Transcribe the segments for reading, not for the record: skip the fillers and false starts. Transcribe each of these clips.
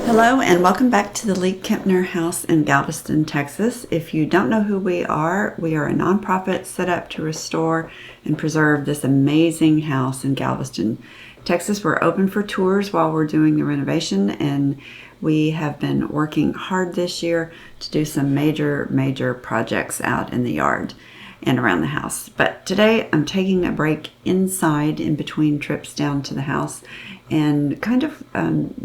Hello and welcome back to the League-Kempner House in Galveston, Texas. If you don't know who we are a nonprofit set up to restore and preserve this amazing house in Galveston, Texas. We're open for tours while we're doing the renovation, and we have been working hard this year to do some major projects out in the yard and around the house. But today I'm taking a break inside in between trips down to the house and kind of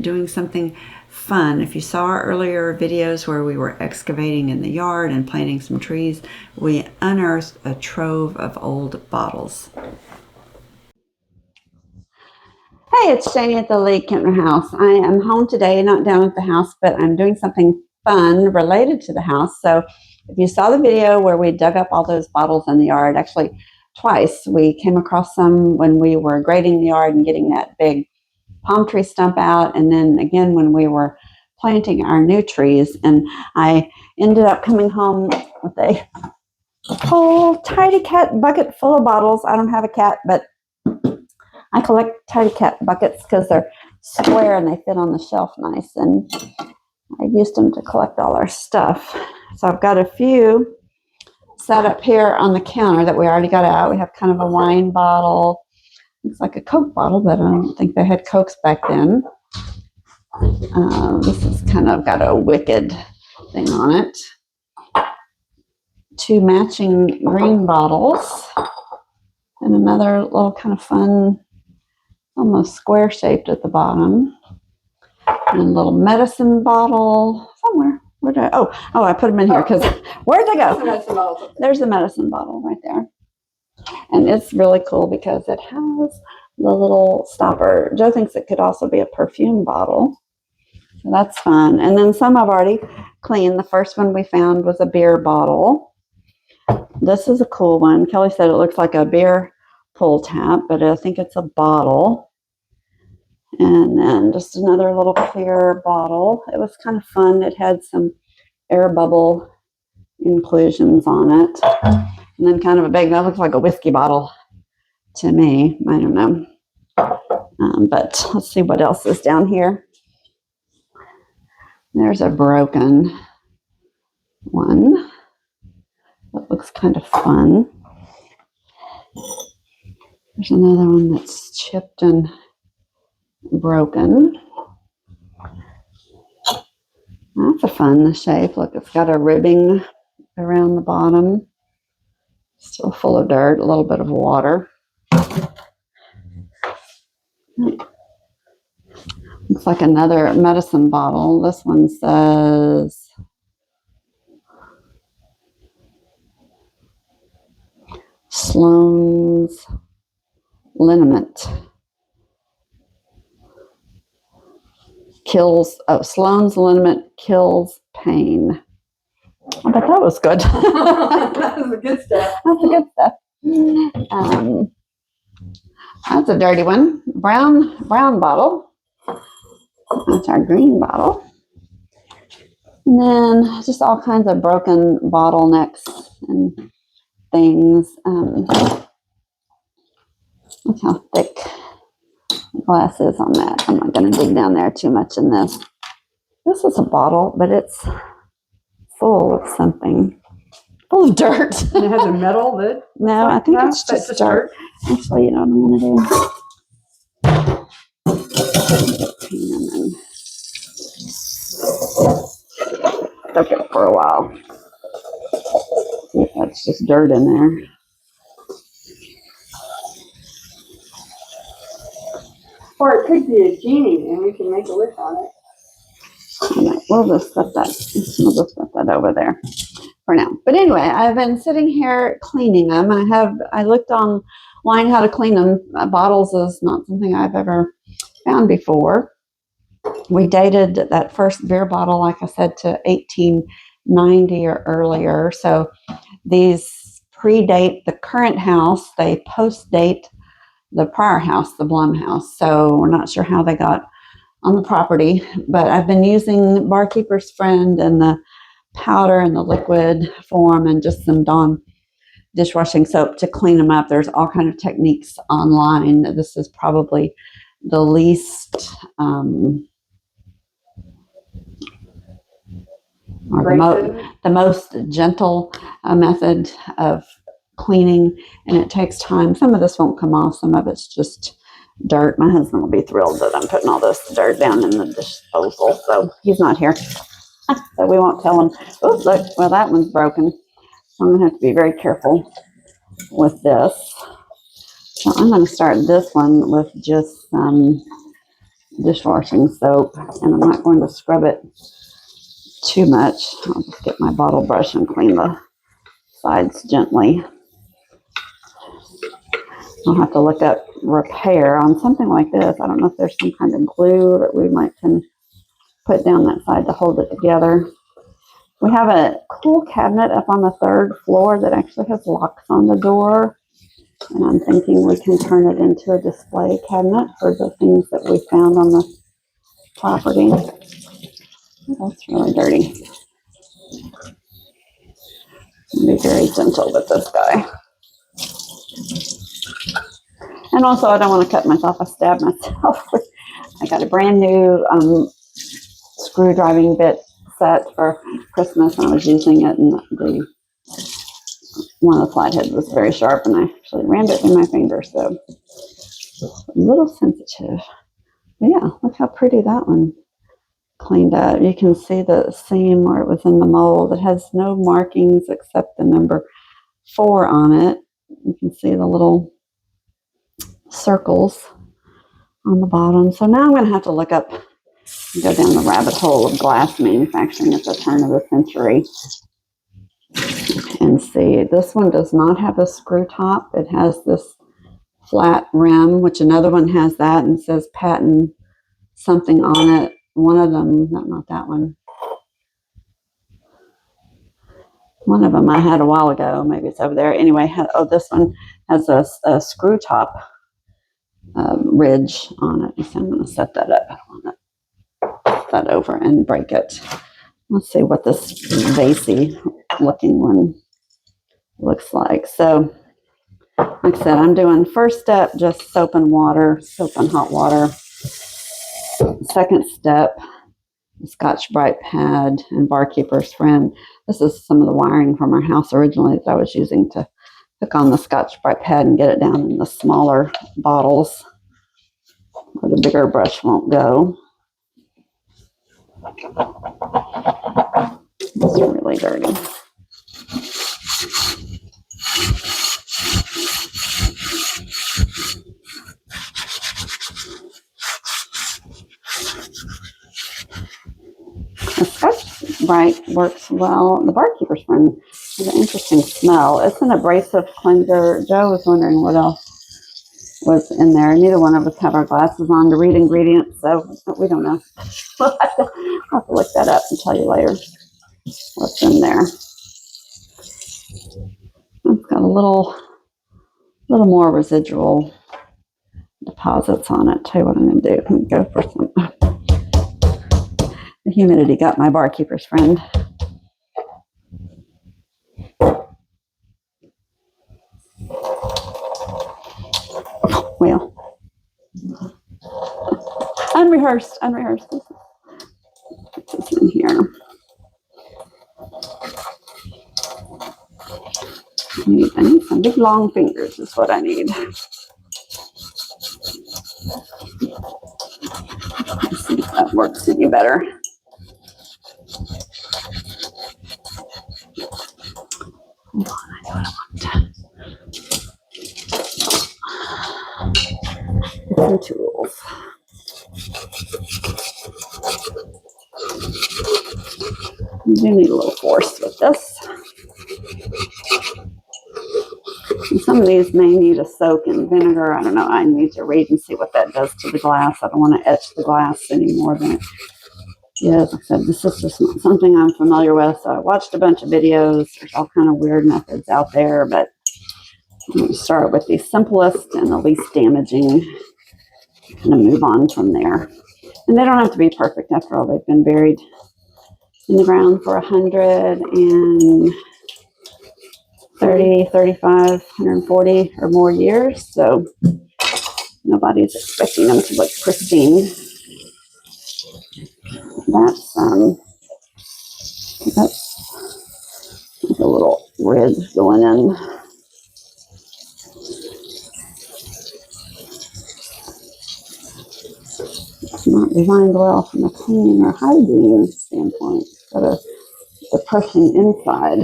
doing something fun. If you saw our earlier videos where we were excavating in the yard and planting some trees, we unearthed a trove of old bottles. Hey, it's Janie at the League-Kempner House. I am home today, not down at the house, but I'm doing something fun related to the house. So if you saw the video where we dug up all those bottles in the yard, actually twice, we came across some when we were grading the yard and getting that big palm tree stump out, and then again when we were planting our new trees. And I ended up coming home with a whole tidy cat bucket full of bottles. I don't have a cat, but I collect tidy cat buckets because they're square and they fit on the shelf nice, and I used them to collect all our stuff. So I've got a few set up here on the counter that we already got out. We have kind of a wine bottle. Looks like a Coke bottle, but I don't think they had Cokes back then. This has kind of got a wicked thing on it. Two matching green bottles. And another little kind of fun, almost square shaped at the bottom. And a little medicine bottle somewhere. Where did I put them in here because where'd they go? There's the medicine bottle right there. And it's really cool because it has the little stopper. Joe thinks it could also be a perfume bottle. So that's fun. And then some I've already cleaned. The first one we found was a beer bottle. This is a cool one. Kelly said it looks like a beer pull tab, but I think it's a bottle. And then just another little clear bottle. It was kind of fun. It had some air bubble inclusions on it. And then kind of a big, that looks like a whiskey bottle to me. I don't know. But let's see what else is down here. There's a broken one. That looks kind of fun. There's another one that's chipped and broken. That's a fun shape. Look, it's got a ribbing around the bottom. Still full of dirt, a little bit of water. Looks like another medicine bottle. This one says Sloan's liniment kills. Sloan's liniment kills pain. I bet that was good. That was the good stuff. That's the good stuff. That's a dirty one. Brown bottle. That's our green bottle. And then just all kinds of broken bottlenecks and things. Look how thick the glass is on that. I'm not going to dig down there too much in this. This is a bottle, but it's full of something. Full of dirt. And it has a metal lid? No, I think it's just dirt. Actually, you know what I'm going to do? Soak it for a while. See if that's just dirt in there. Or it could be a genie and we can make a wish on it. We'll just set that over there for now. But anyway, I've been sitting here cleaning them. I looked online how to clean them. Bottles is not something I've ever found before. We dated that first beer bottle, like I said, to 1890 or earlier. So these predate the current house. They post-date the prior house, the Blum house. So we're not sure how they got on the property, but I've been using Barkeeper's Friend and the powder and the liquid form and just some Dawn dishwashing soap to clean them up. There's all kinds of techniques online. This is probably the least or the most gentle method of cleaning, and it takes time. Some of this won't come off, some of it's just dirt. My husband will be thrilled that I'm putting all this dirt down in the disposal, so he's not here. So we won't tell him, oops, look, well, that one's broken. So I'm going to have to be very careful with this. So I'm going to start this one with just some dishwashing soap, and I'm not going to scrub it too much. I'll just get my bottle brush and clean the sides gently. I'll have to look up repair on something like this. I don't know if there's some kind of glue that we might can put down that side to hold it together. We have a cool cabinet up on the 3rd floor that actually has locks on the door. And I'm thinking we can turn it into a display cabinet for the things that we found on the property. That's really dirty. I'll be very gentle with this guy. And also, I don't want to cut myself. I stabbed myself. I got a brand new screw driving bit set for Christmas, and I was using it, and one of the flat heads was very sharp, and I actually rammed it in my finger, so a little sensitive. But yeah, look how pretty that one cleaned up. You can see the seam where it was in the mold. It has no markings except the number 4 on it. You can see the little circles on the bottom. So now I'm going to have to look up and go down the rabbit hole of glass manufacturing at the turn of the century and see. This one does not have a screw top. It has this flat rim, which another one has that and says patent something on it. One of them, not that one. One of them I had a while ago. Maybe it's over there. Anyway, this one has a screw top ridge on it. So I'm going to set that up. I don't want to flip that over and break it. Let's see what this vasey looking one looks like. So, like I said, I'm doing first step, just soap and water, soap and hot water. Second step, Scotch-Brite pad and Barkeeper's Friend. This is some of the wiring from our house originally that I was using to hook on the Scotch-Brite pad and get it down in the smaller bottles where the bigger brush won't go. It's really dirty. The Scotch-Brite works well. The Barkeeper's Friend has an interesting smell. It's an abrasive cleanser. Joe was wondering what else was in there. Neither one of us have our glasses on to read ingredients, so we don't know. I'll have to look that up and tell you later what's in there. It's got a little more residual deposits on it. Tell you what I'm going to do. I'm going to go for some. The humidity got my Barkeeper's Friend. Well, unrehearsed. Put this in here. I need some big long fingers is what I need. Let's see if that works any better. Hold on, I know what I want. Some tools. You do need a little force with this. And some of these may need a soak in vinegar. I don't know. I need to read and see what that does to the glass. I don't want to etch the glass any more than it is. Like I said, this is just not something I'm familiar with. So I watched a bunch of videos. There's all kind of weird methods out there, but I'm going to start with the simplest and the least damaging and move on from there. And they don't have to be perfect. After all, they've been buried in the ground for 130, 35, 140 or more years. So nobody's expecting them to look pristine. That's That's like a little ridge going in. It's not designed well from a cleaning or hygiene standpoint, but a depression inside.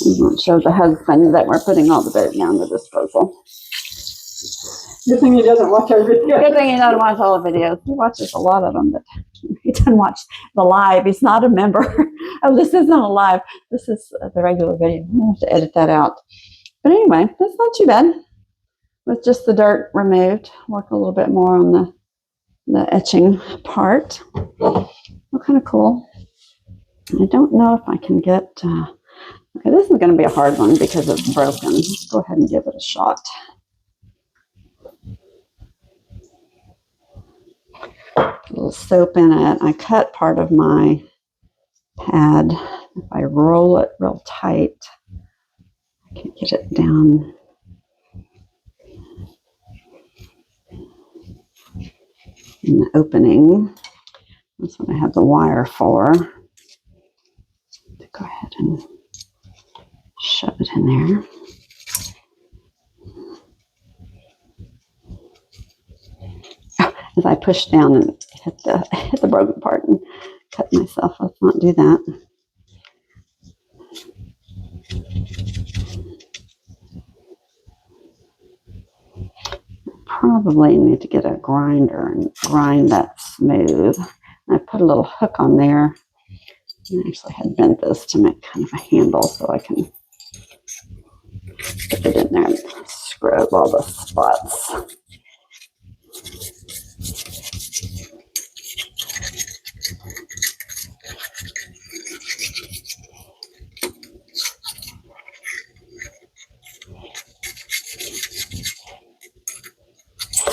I'm not sure the husband that we're putting all the dirt down the disposal. Good thing he doesn't watch our videos. Good thing he doesn't watch all the videos. He watches a lot of them, but he doesn't watch the live. He's not a member. Oh, this isn't a live. This is the regular video. I'll have to edit that out. But anyway, that's not too bad. With just the dirt removed, work a little bit more on the etching part. Well, kind of cool. I don't know if I can get... okay, this is going to be a hard one because it's broken. Let's go ahead and give it a shot. A little soap in it. I cut part of my pad. If I roll it real tight, I can get it down in the opening. That's what I have the wire for. Go ahead and shove it in there. As I push down and hit the broken part and cut myself. Let's not do that. Probably need to get a grinder and grind that smooth. I put a little hook on there. I actually had bent this to make kind of a handle so I can put it in there and scrub all the spots.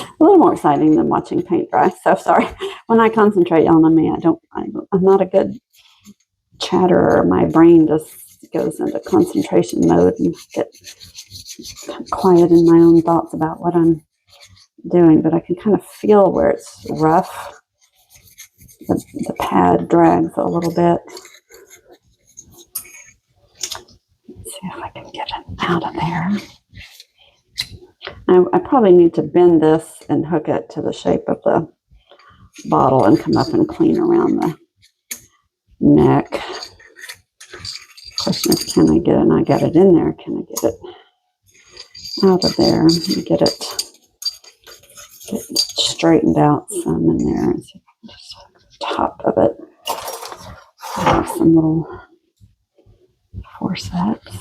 A little more exciting than watching paint dry. So sorry. When I concentrate on me, I'm not a good chatterer. My brain just goes into concentration mode and get quiet in my own thoughts about what I'm doing. But I can kind of feel where it's rough. The pad drags a little bit. Let's see if I can get it out of there. I probably need to bend this and hook it to the shape of the bottle and come up and clean around the neck. Question is, can I get it? And I got it in there. Can I get it out of there and get it straightened out some in there? And see if I can just hook the top of it. There's some little forceps.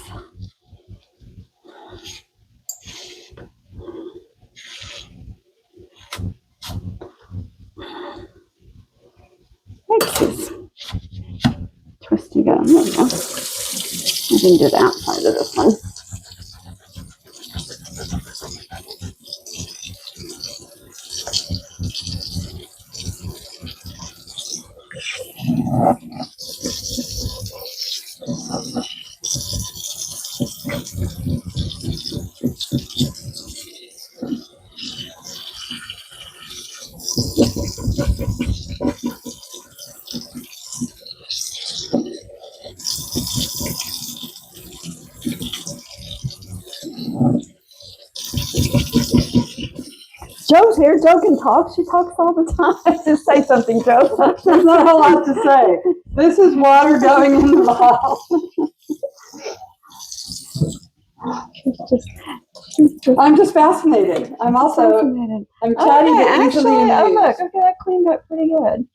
Twisty gun. There we go. I can do the outside of this one. Joe's here. Joe can talk. She talks all the time. Just say something, Joe. There's not a whole lot to say. This is water going in the bottle. I'm just fascinated. I'm also fascinated. I'm chatting okay, easily actually, amused. look, okay, that cleaned up pretty good.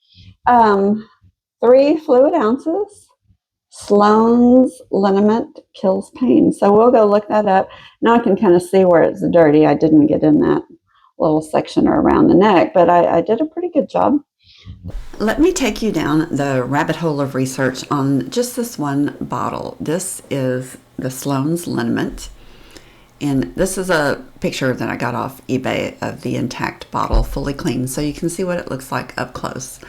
3 fluid ounces. Sloan's liniment kills pain. So we'll go look that up. Now I can kind of see where it's dirty. I didn't get in that little section or around the neck, but I did a pretty good job. Let me take you down the rabbit hole of research on just this one bottle. This is the Sloan's liniment. And this is a picture that I got off eBay of the intact bottle, fully clean, so you can see what it looks like up close.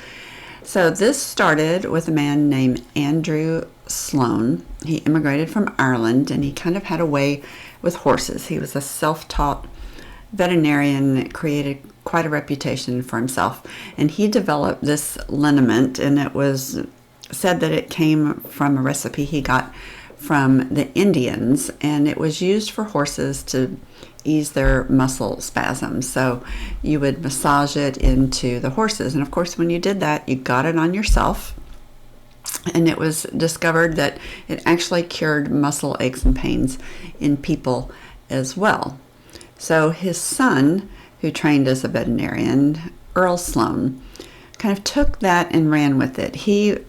So this started with a man named Andrew Sloan. He immigrated from Ireland, and he kind of had a way with horses. He was a self-taught veterinarian that created quite a reputation for himself. And he developed this liniment, and it was said that it came from a recipe he got from the Indians, and it was used for horses to ease their muscle spasms. So you would massage it into the horses, and of course when you did that, you got it on yourself. And it was discovered that it actually cured muscle aches and pains in people as well. So his son, who trained as a veterinarian, Earl Sloan, kind of took that and ran with it. He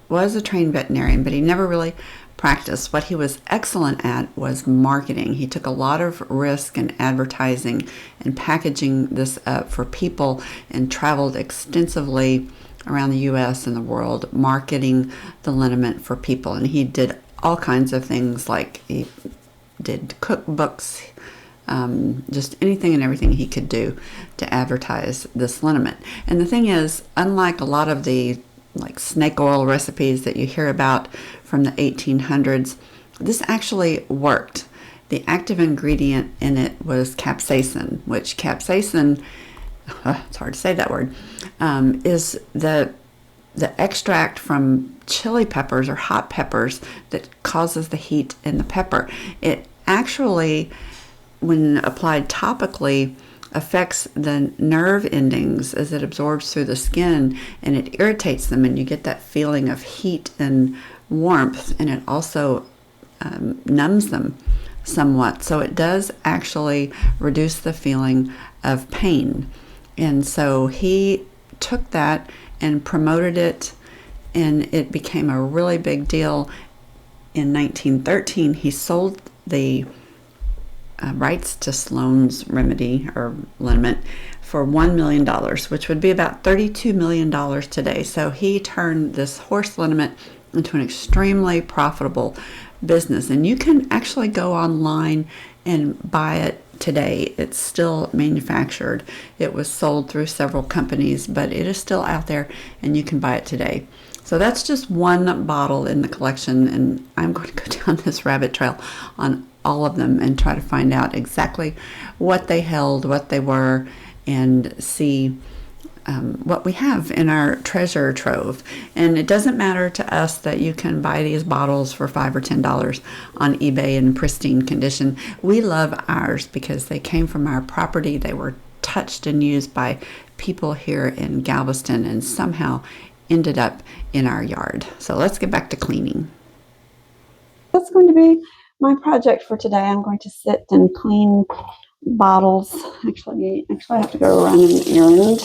was a trained veterinarian, but he never really practiced. What he was excellent at was marketing. He took a lot of risk in advertising and packaging this up for people, and traveled extensively around the U.S. and the world marketing the liniment for people. And he did all kinds of things, like he did cookbooks, just anything and everything he could do to advertise this liniment. And the thing is, unlike a lot of the like snake oil recipes that you hear about from the 1800s, this actually worked. The active ingredient in it was capsaicin, which capsaicin, it's hard to say that word, is the extract from chili peppers or hot peppers that causes the heat in the pepper. It actually, when applied topically, affects the nerve endings as it absorbs through the skin, and it irritates them, and you get that feeling of heat and warmth, and it also numbs them somewhat. So it does actually reduce the feeling of pain. And so he took that and promoted it, and it became a really big deal. In 1913, he sold the rights to Sloan's remedy or liniment for $1 million, which would be about $32 million today. So he turned this horse liniment into an extremely profitable business. And you can actually go online and buy it today. It's still manufactured. It was sold through several companies, but it is still out there and you can buy it today. So that's just one bottle in the collection, and I'm going to go down this rabbit trail on all of them and try to find out exactly what they held, what they were, and see what we have in our treasure trove. And it doesn't matter to us that you can buy these bottles for $5 or $10 on eBay in pristine condition. We love ours because they came from our property. They were touched and used by people here in Galveston and somehow ended up in our yard. So let's get back to cleaning. That's going to be my project for today. I'm going to sit and clean bottles. Actually, I have to go run an errand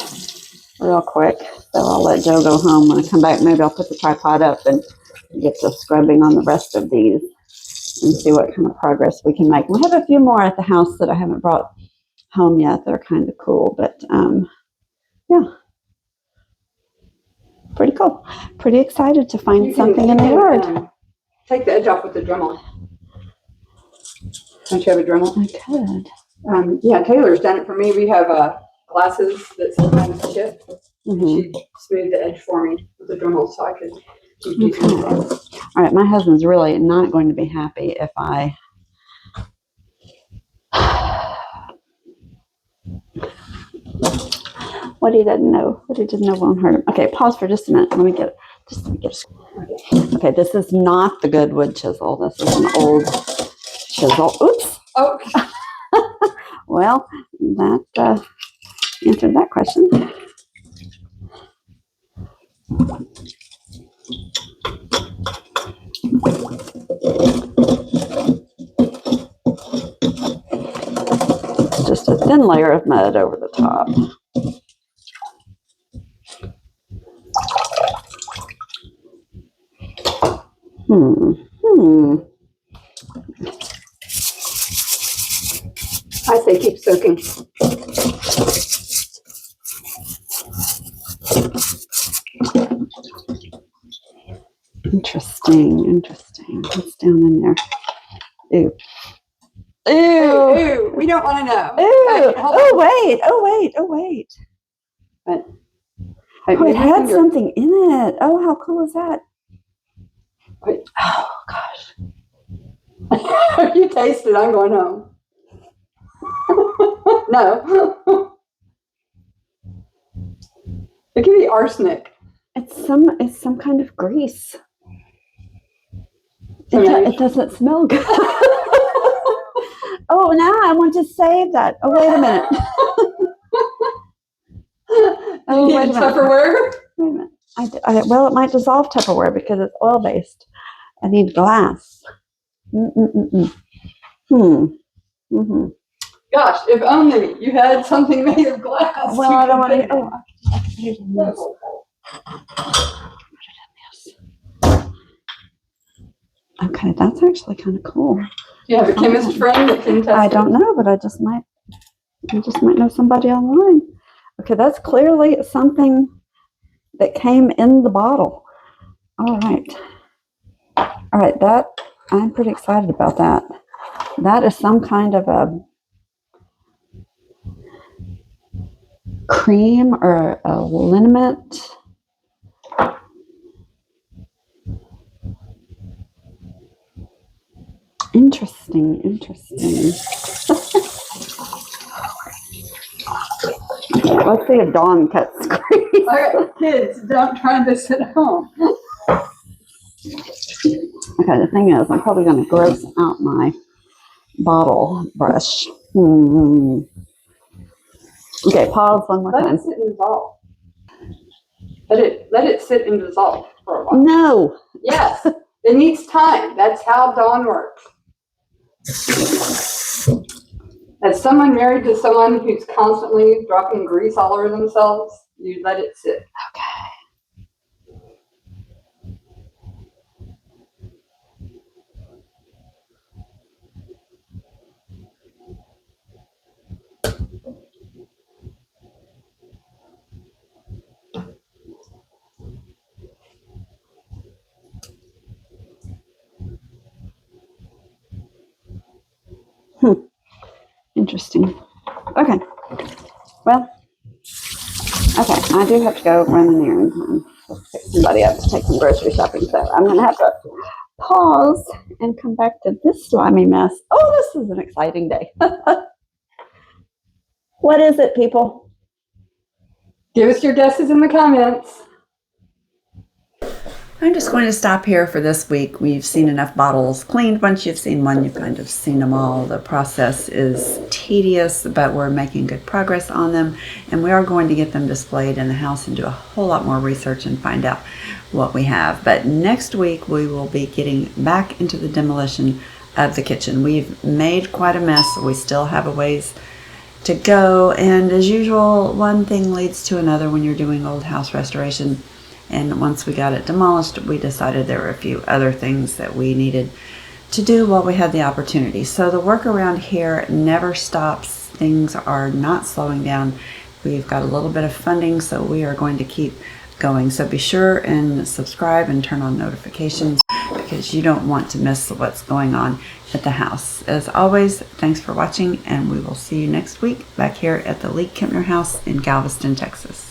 real quick. So I'll let Joe go home. When I come back, maybe I'll put the tripod up and get to scrubbing on the rest of these and see what kind of progress we can make. We have a few more at the house that I haven't brought home yet that are kind of cool, but yeah. Pretty cool. Pretty excited to find something in the yard. Take the edge off with the Dremel. Don't you have a Dremel? I could. Yeah, Taylor's done it for me. We have glasses that sometimes chip. She smoothed the edge for me with the Dremel so I could keep using it. All right, my husband's really not going to be happy if I what he didn't know won't hurt him. Okay, pause for just a minute. Let me get it. Okay, this is not the good wood chisel. This is an old chisel. Oops. Oh. Well, that answered that question. Just a thin layer of mud over the top. I say keep soaking. Interesting. What's down in there? Ew. Ew. We don't want to know. Ew. Hey, Oh, wait. But it had something in it. Oh, how cool is that? Wait. Oh, gosh. You taste it, I'm going home. No. It could be arsenic. It's some kind of grease. So maybe- It doesn't smell good. Oh, now I want to save that. Oh, wait a minute. You need Tupperware? Wait a minute. Well, it might dissolve Tupperware because it's oil-based. I need glass. Mm-hmm. Gosh, if only you had something made of glass. Well, I don't want to. Oh, here's okay, that's actually kind of cool. You have a chemist friend that can test I don't know, but I just might know somebody online. Okay, that's clearly something that came in the bottle. All right, that I'm pretty excited about that. That is some kind of a cream or a liniment. Interesting. Let's see if Dawn cuts screens. All right, kids, don't try this at home. Okay, the thing is, I'm probably going to gross out my bottle brush. Okay, pause one more Let time. it sit and dissolve. Let it sit and dissolve for a while. No. Yes, it needs time. That's how Dawn works. As someone married to someone who's constantly dropping grease all over themselves, you let it sit. Okay. Interesting. Okay. Well, okay, I do have to go run an errand and pick somebody up to take some grocery shopping, so I'm going to have to pause and come back to this slimy mess. Oh, this is an exciting day. What is it, people? Give us your guesses in the comments. I'm just going to stop here for this week. We've seen enough bottles cleaned. Once you've seen one, you've kind of seen them all. The process is tedious, but we're making good progress on them. And we are going to get them displayed in the house and do a whole lot more research and find out what we have. But next week, we will be getting back into the demolition of the kitchen. We've made quite a mess. We still have a ways to go. And as usual, one thing leads to another when you're doing old house restoration. And once we got it demolished, we decided there were a few other things that we needed to do while we had the opportunity. So the work around here never stops. Things are not slowing down. We've got a little bit of funding, so we are going to keep going. So be sure and subscribe and turn on notifications because you don't want to miss what's going on at the house. As always, thanks for watching, and we will see you next week back here at the League-Kempner House in Galveston, Texas.